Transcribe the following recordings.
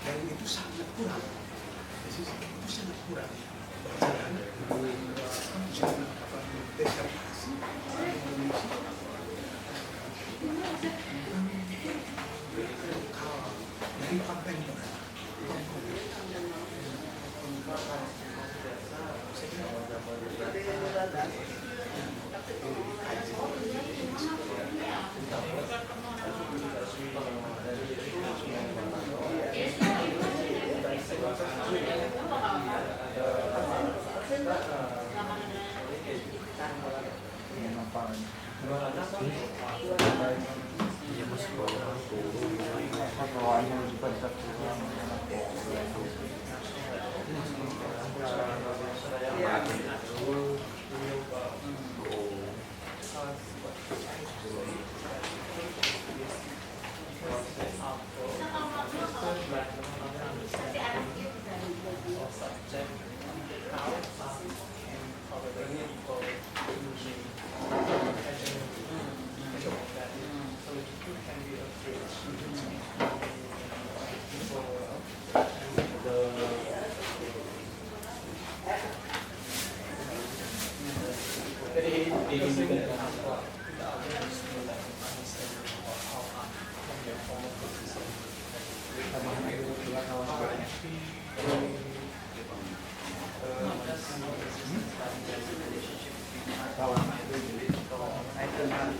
dan itu sangat kurang. Itu sangat kurang. Jangan desertasi Indonesia. Kalau dari konvensional,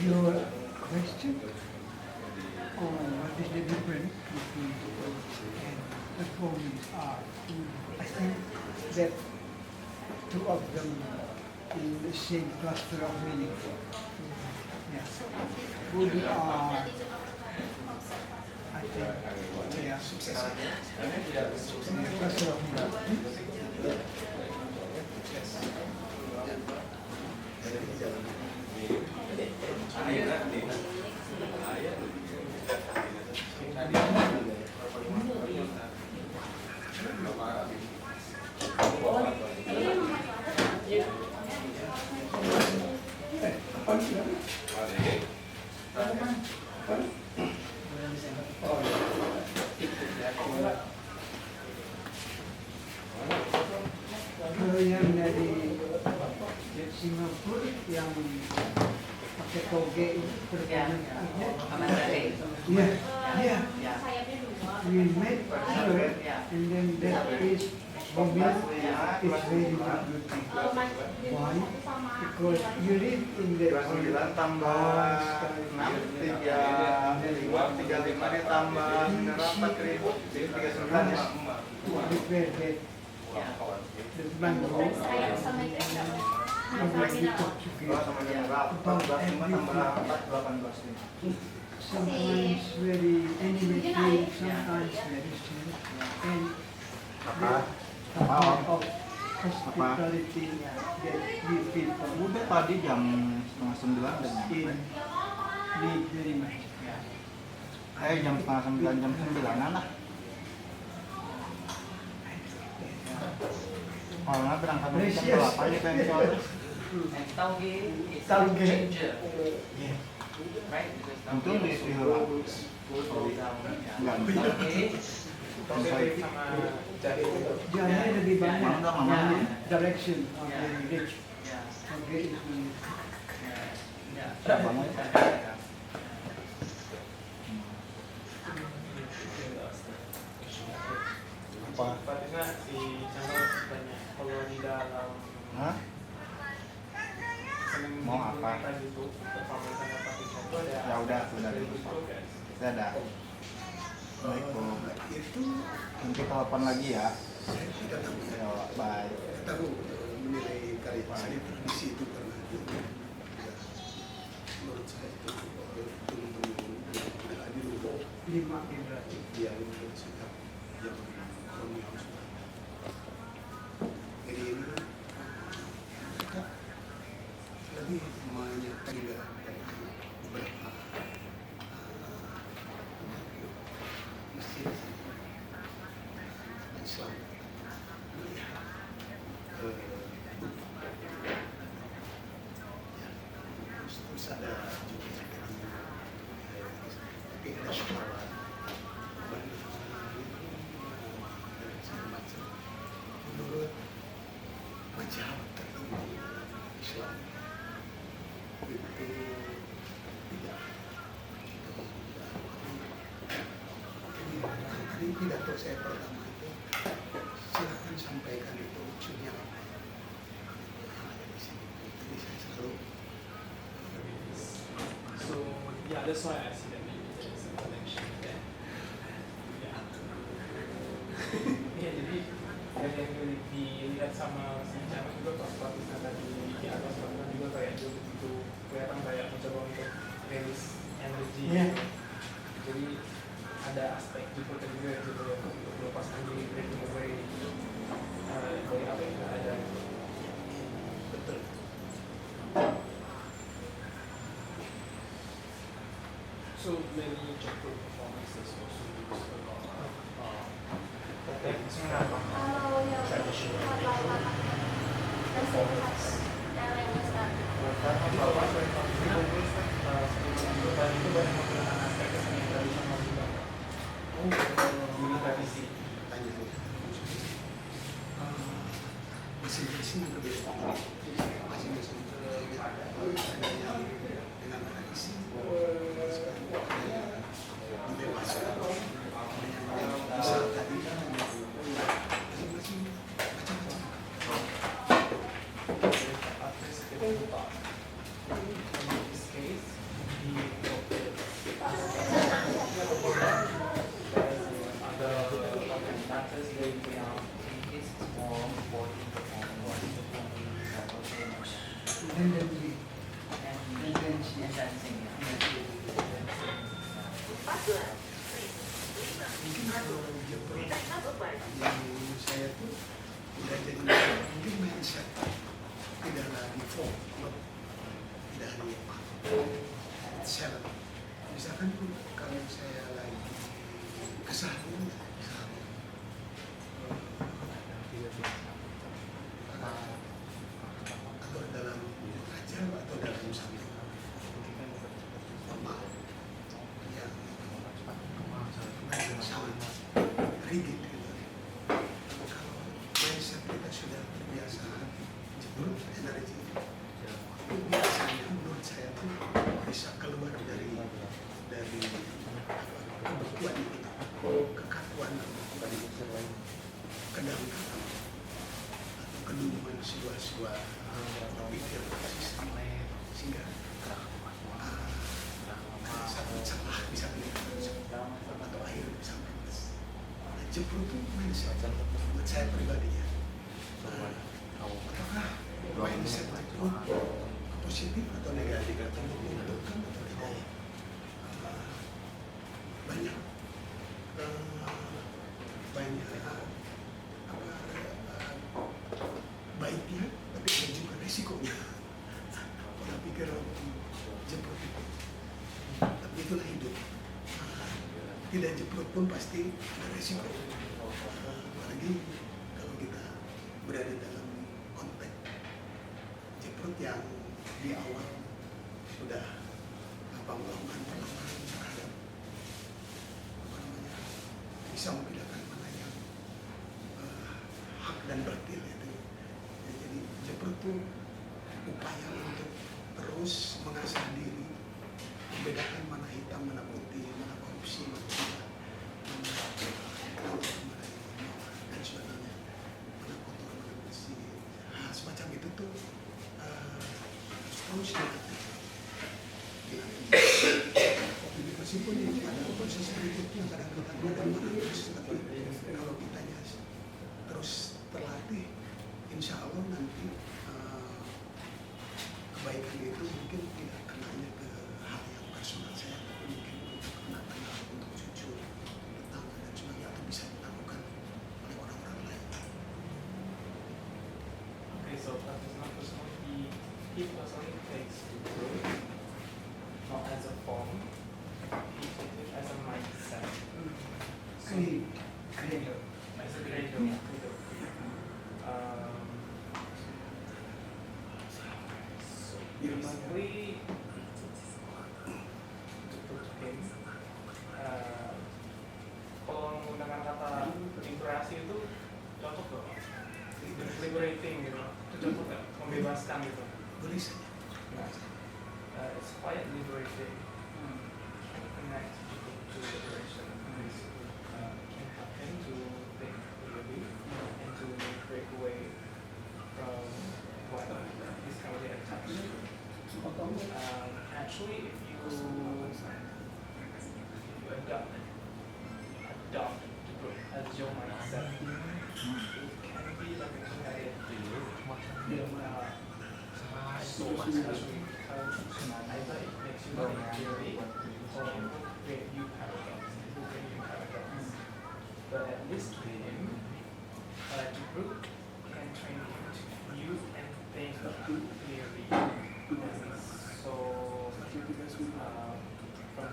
Your question on what is the difference between prose and performance art? I think that two of them in the same cluster of meaning. Yeah. Good art, I think, yeah, cluster of meaning. Kalau yang dari Singapura yang pakai toge itu iya, we made sure and then that is for me is very good. Why? Because you live in the 9 tambah 6 35 dia tambah 4.000 39 ya. prepare that the mango Sama jam berapa? 14 cuma tambah 18 nih. sometimes very animated, sometimes very serious, and the part of hospitality that we feel from Udah tadi jam 8:30 dan in very much. Jam setengah 9, jam 9 lah. Kalau berangkat jam berapa ya pengen soalnya? And tauge is Tauge. ginger, Yeah. right? Because Itu tauge di is sini good lah. for down. Enggak. Tauge, sama jahe gitu. Jahe lebih banyak. Mana mana? Yang direction of Yeah. the rich. yeah, Okay, is yeah. Siapa namanya? Apa? Fatina si channel banyak kalau di dalam Hah? Senin Mau apa? tadi itu performance sama Fatina itu ada Ya udah, sudah dari dulu. progress. Saya ada. Assalamualaikum. Itu Nanti telepon lagi ya. saya tidak tahu ya. Ya, bye. Saya tahu menilai karya saya tradisi itu karena itu ya, menurut saya itu betul-betul tidak adil untuk 5 generasi. dia untuk sikap yang kolonial sudah. Jadi ini mereka lebih menyertai beberapa masjid Islam melihat terus ada juga tapi ada syahwat dan segala macam menurut mazhab tertentu Islam itu tidak tadi pidato saya pertama itu silakan sampaikan itu maksudnya apa yang ada di sini. Jadi saya selalu So yeah, that's why I see that maybe there is a connection there. Yeah. Iya, jadi yang dilihat sama si channel juga pas Fatina tadi di atas Fatina juga kayak dia begitu kelihatan kayak mencoba untuk release energi. Iya. Jadi ada aspek juga juga gitu ya untuk melepaskan diri breaking away dari apa yang sudah ada. betul. So many Jaipur performances also use a lot of techniques from traditional performance. Tapi kalau pas dari Fatina, itu banyak menggunakan aspek kesenian tradisional juga. Ini tradisi. Tanya dulu. Masing-masing berbeda. Masing-masing berbeda. Ada yang dengan tradisi, ada yang dibebaskan, ada yang bisa tadi masing-masing macam-macam. In this case, he adopted other dancers they It's more important performance Tendency. and dancing. Mungkin kalau Jepang yang saya tuh tidak jadi mungkin mindset tidak lagi folk, tidak lagi self. Misalkan pun kalau saya lagi keseharian, atau dalam ajar atau dalam satu formal yang sangat rigid gitu. Kalau mindset kita sudah terbiasa jenuh energi itu biasanya menurut saya tuh bisa keluar dari kebekuan itu, kekakuan kedangkalan atau kedunguan jiwa-jiwa berpikir sistem sehingga satu celah bisa kelihatan atau air bisa menetes. Nah, Jepang itu mindset buat saya pribadinya. Apakah mindset itu positif atau negatif atau menguntungkan atau tidak? Banyak baiknya, tapi ada juga resikonya. Pola pikir Jepang itu tidak jeprot pun pasti ada resiko. Apalagi kalau kita berada dalam konteks jeprot yang di awal sudah melakukan perlawanan terhadap bisa membedakan mana yang hak dan batil itu. Ya, jadi jeprot itu upaya untuk terus mengasah diri, membedakan mana hitam, mana putih, mana korupsi, mana tidak, mana dan sebagainya, mana kotor, mana bersih. Nah, semacam itu tuh terus dilatih. Meskipun ini ada proses berikutnya, kadang-kadang terus, tapi kalau kitanya terus terlatih, insya Allah nanti kebaikan itu mungkin tidak kenanya ke hal yang personal saya, tapi mungkin untuk anak-anak, untuk cucu, tetangga dan sebagainya, atau bisa dilakukan oleh orang-orang lain. Okay, so that is not personal. He personally takes the growth not as a form, he takes it as a mindset. Creator. As a creator. So basically, untuk him, kalau menggunakan kata liberasi itu cocok loh, liberating gitu, itu cocok nggak? Membebaskan gitu. Boleh saja. Nah, it's quite liberating. Can connect people to liberation. Can help him to think clearly and to break away from what he's currently attached to. Actually, if you adopt the group as your mindset, it can be like a kinetic so much actually, either it makes you think clearly or it will create you paradox. But at least with him, the group can train him to view and think clearly. So from the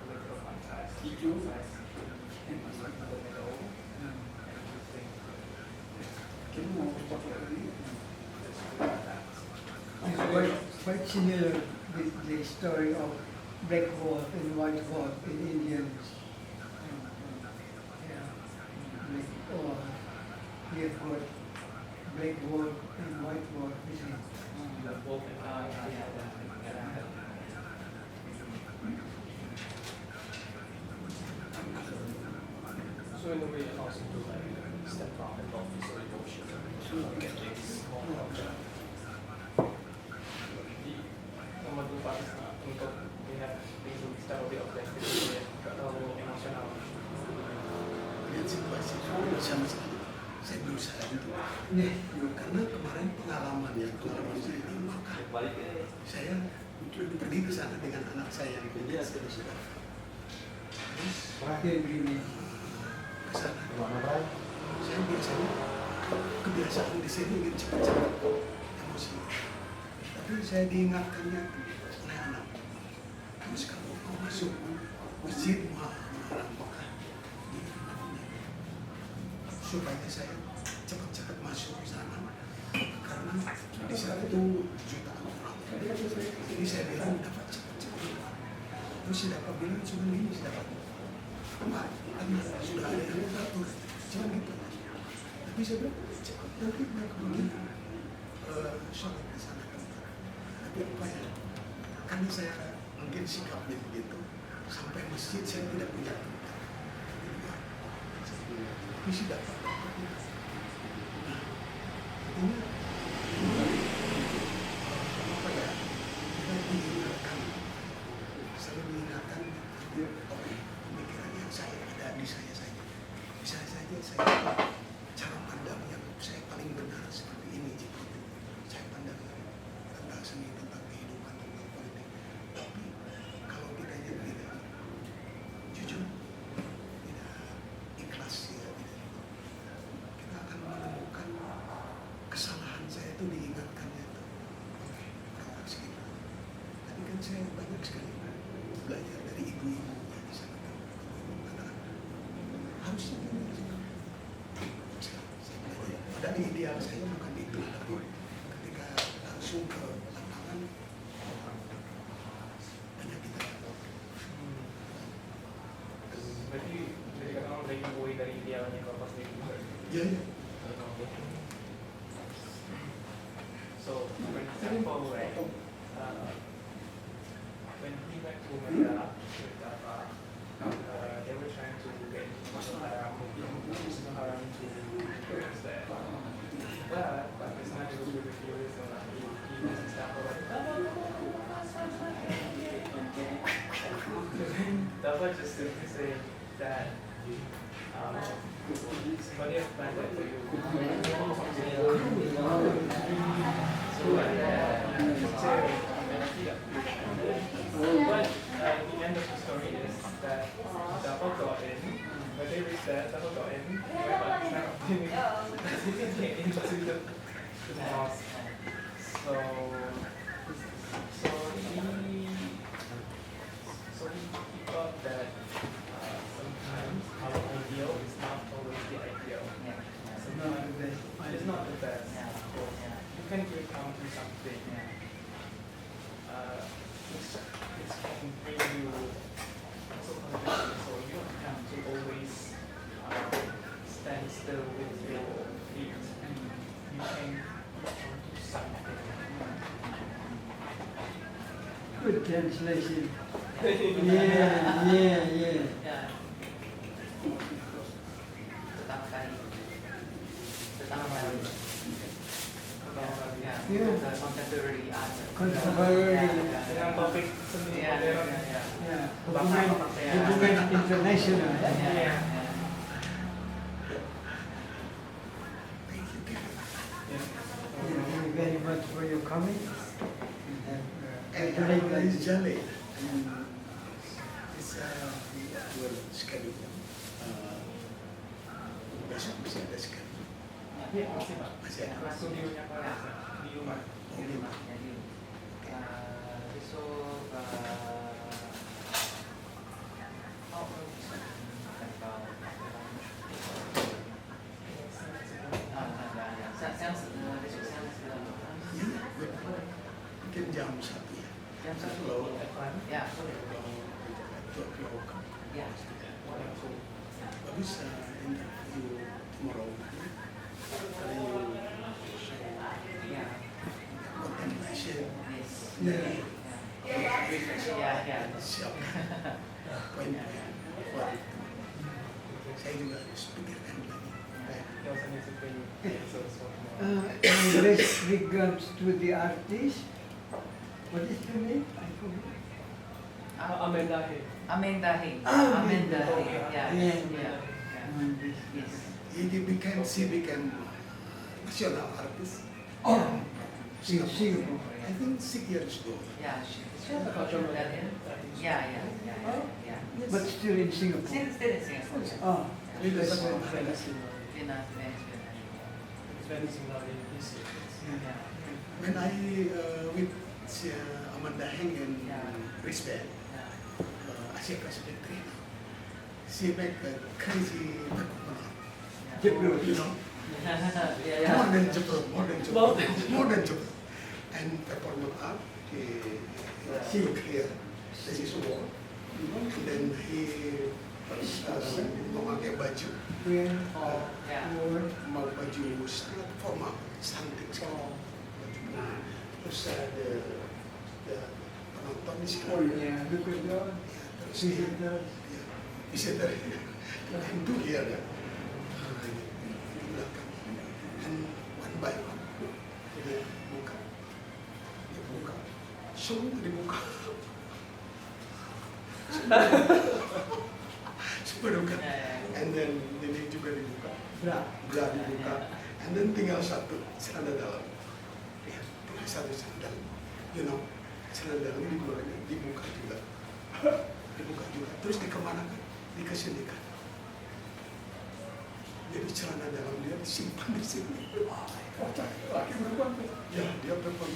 little context, you exercise in the middle and you think Quite similar with the story of black wolf and white wolf in Indians. Yeah. Or we have got black wolf and white wolf, isn't it? the wolf and so in a way, it also do like step from the office or emotion. Get things more nomor 2 untuk lihat things secara lebih objektif, nggak terlalu emosional. Lihat situasi itu sama sekali. Saya berusaha itu. Karena kemarin pengalaman saya ini, maka saya pergi ke sana dengan anak saya yang kuliah di sana. Terus ke sana. Saya biasanya kebiasaan di sini ingin cepat-cepat emosi. Tapi saya diingatkannya oleh anak. Terus kalau mau masuk masjid Haram Mekah supaya saya cepat-cepat masuk ke sana karena di sana itu jutaan orang. Jadi saya bilang dapat cepat-cepat. Terus si dapat bilang cuma ini si dapat. Enggak, karena sudah ada yang mengatur. Cuma gitu. Tapi saya bilang cepat nanti mereka begini sholat di sana. Tapi apa ya? Karena saya mungkin sikapnya begitu. Sampai masjid saya tidak punya tempat. Tapi sih dapat. Nah, artinya apa ya? Kita diingatkan, selalu diingatkan oleh pemikiran yang saya ada di saya saja. Bisa saja saya cara pandang yang saya paling benar seperti ini. Saya pandang tentang seni, tentang kehidupan, tentang politik. Tapi kalau kita tidak jujur, tidak ikhlas, ya, kita akan menemukan kesalahan ideal saya bukan itu, tapi ketika langsung ke lapangan banyak kita dapat. Berarti dari kata orang lagi boy dari idealnya kalau pas lagi juga. Ya, ya. So, for example, right, when he went to Manila with Dava, they were trying to get Masuk Haram to experience that. But Pakistan was really furious and he was example like, Dava just simply saying that somebody has planned that for you. So but the end of the story is that Dava got in. When they reached that, Dava got in. He went back to he didn't get into the mosque. So he thought that sometimes our ideal is not always the ideal. Sometimes it's not the best. Of course, you can encounter something. It can bring you also conviction, so you don't have to always stand still with your feet, and you can do something. Good translation. Yeah. Contemporary art. Dengan topik seni modern. Hubungan internasional. Thank you very much for your comments. And it's Jale. It's actual schedule. Besok masih ada schedule. Iya, masih Pak. Masih ada. Studionya Pak di rumah. Besok Mungkin jam 1 ya. jam 1. Kalau Ya. Ya. bagus interview tomorrow. Ya. Contemplation. Yes. Jadi Ya. siap. Poin buat itu. Saya juga harus pikirkan lagi. He also needs to pay so With regards to the artist, what is her name? I forget. Amanda Hay. Amanda Hay. Amanda Hay. Yeah. Yes. She became national artist. Oh, in Singapore. I think 6 years ago. Yeah. She has a cultural talent. Yeah. But still in Singapore. Still in Singapore. Oh, It's Finland. very similar in this. Yeah. When I with Amanda Heng and Brisbane, Asia Pacific Trade, she make a crazy performance. Jeblok. You know, Yeah. more than Japan, and performance art. He look here, this is wall, and then he memakai baju, mau baju sangat formal, cantik sekali. Terus ada penonton di sini. Oh yeah, look at that. Terus Visitors. bisa dari itu dia ya. Di belakang. And one by one dia buka, semua dibuka. Semua dibuka. And then ini juga dibuka, bra dibuka. And then tinggal satu celana dalam. Ya, tinggal satu celana dalam. You know, celana dalam dibuka juga. Terus dikemanakan? Dikesinikan. Jadi celana dalam dia disimpan di sini. Laki perempuan. Ya, dia perempuan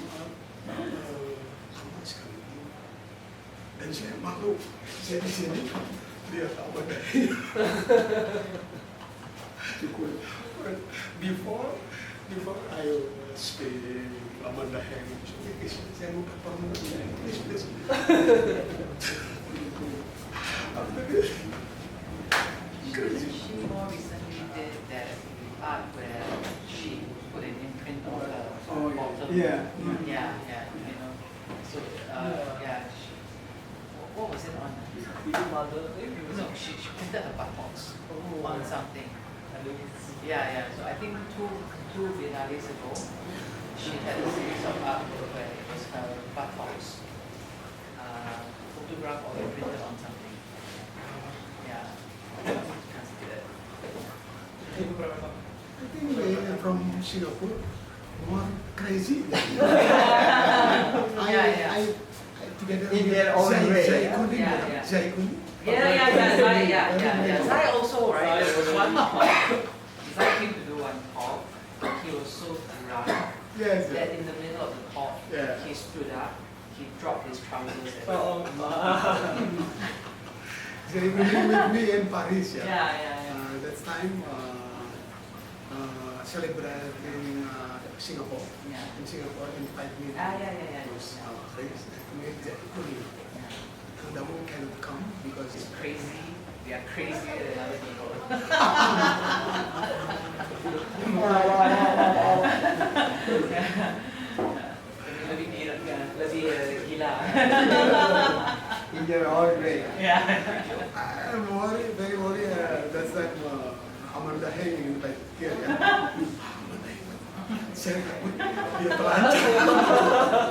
lama sekali. Dan saya malu, saya di sini dia tak berdaya. Before before I speak Amanda Heng, saya buka permulaan, please. After this, crazy. She more recently did that art where she put an imprint on her Oh, bottom. yeah. Yeah, you know. So, yeah. What was it on? No, she printed her buttocks on something. Yeah. So I think two biennales ago, she had a series of art where it was her buttocks photographed or printed on something. Yeah. Considered. Itu berapa tahun? I think they are from Singapore, more crazy. I together In with their own way. Zaikuni. Yeah. Zaikuni. Yeah. Zai also, right? Zai There was was- one talk. Zai came to do one talk. He was so drunk Yes. that in the middle of the talk, Yeah. he stood up, he dropped his trousers. And Oh, Zaikuni with me in Paris. yeah. That time celebrating Singapore. Yeah. In Singapore, invite me. Yeah. Terus Paris, with Zaikuni. Damu cannot come because It's crazy. We are crazier than other people. Lebih gila. In their own way. Yeah. I'm very worried. That's that Amanda Heng invite here. Saya takut dia telanjang.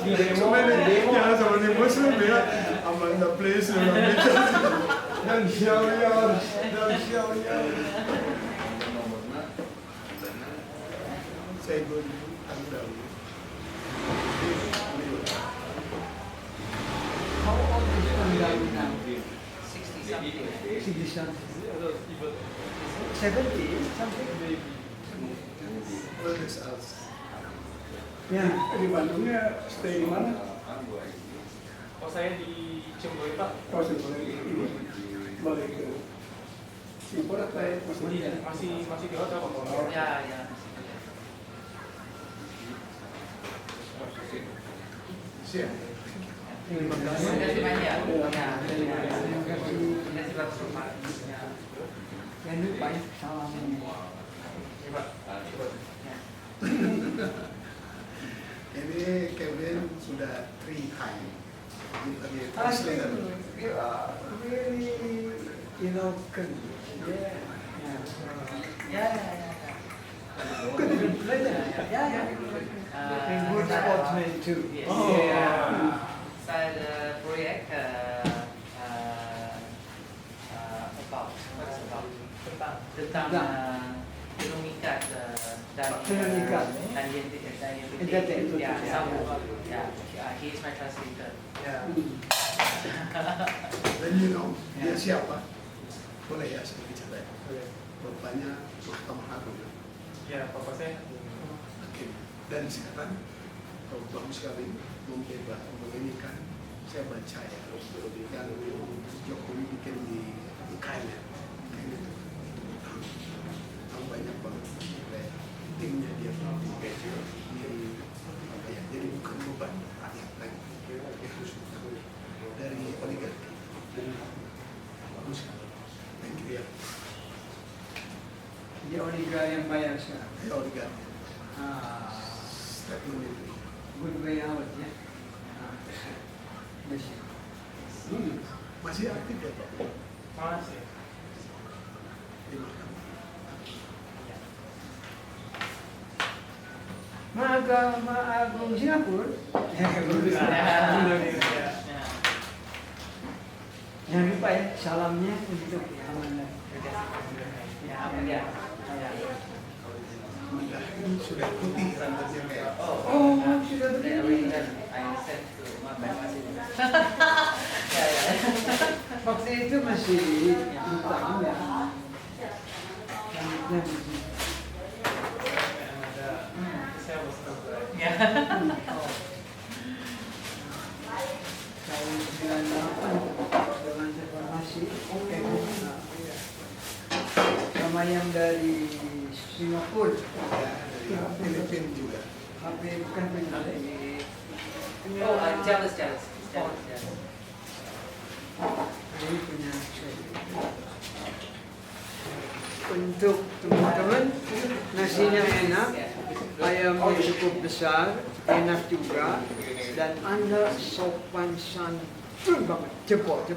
di demo, Cuma di demo. ya sama di Muslim ya. Amanda please, dan syawiyar. Saya pun tahu. How old is Pandami now? 60 something. 60 something. Even 70 something? baby. Well, this us. Yeah. Di Bandungnya stay di mana? Oh, saya di Ciumbui, Pak. Proses balik ke Singapura atau Masih di hotel, Pak. Yeah. siap. Terima Terima kasih. kasih banyak. Ya. Terima kasih. Terima kasih Pak Sultan. Ya. Jangan lupa ya, salamnya. Iya, Pak. Coba. Ya. Ini Kevin sudah 3 times. Sebagai I translator. think you are really, good. Yeah. Ya. Good translator. Ya. And good sportsman too. Yes. Oh. Yeah. Saya ada proyek about tentang tenun ikat dan Tenun ikat. identik. Ya, sama. Ya, he is my translator. Ya. Dan dia siapa? Boleh ya saya bicara. Oke. Bapaknya Mahkamah Agung. Ya, papa saya. Hakim. Dan sekarang kalau bagus sekali membebas menyanyikan. Saya baca ya yang Jokowi bikin di Ukraina. Tahu banyak banget timnya dia jadi bukan beban rakyat lagi itu dari oligarki bagus sekali. Thank you ya. Dia oligark yang bayar sekarang. Ya oligarki statement itu. Good way out ya. Masih. Masih aktif ya Pak Masih. di Mahkamah. Mahkamah Agung Singapura. Indonesia. Jangan lupa ya, salamnya untuk Amanda. Ya. Sudah putih rambutnya kayak Oh, sudah begini. I sent to my masih. Waktu itu masih hitam ya. Rambutnya masih. Saya mau senang. Ya. Tahun 98 dengan reformasi. Oke. Sama yang dari Singapura. Philippine juga. HP bukan punya. Oh, jealous. Ini punya saya. Untuk teman-teman, nasinya enak, ayamnya cukup besar, enak juga, dan Anda sopan santun banget, jempol.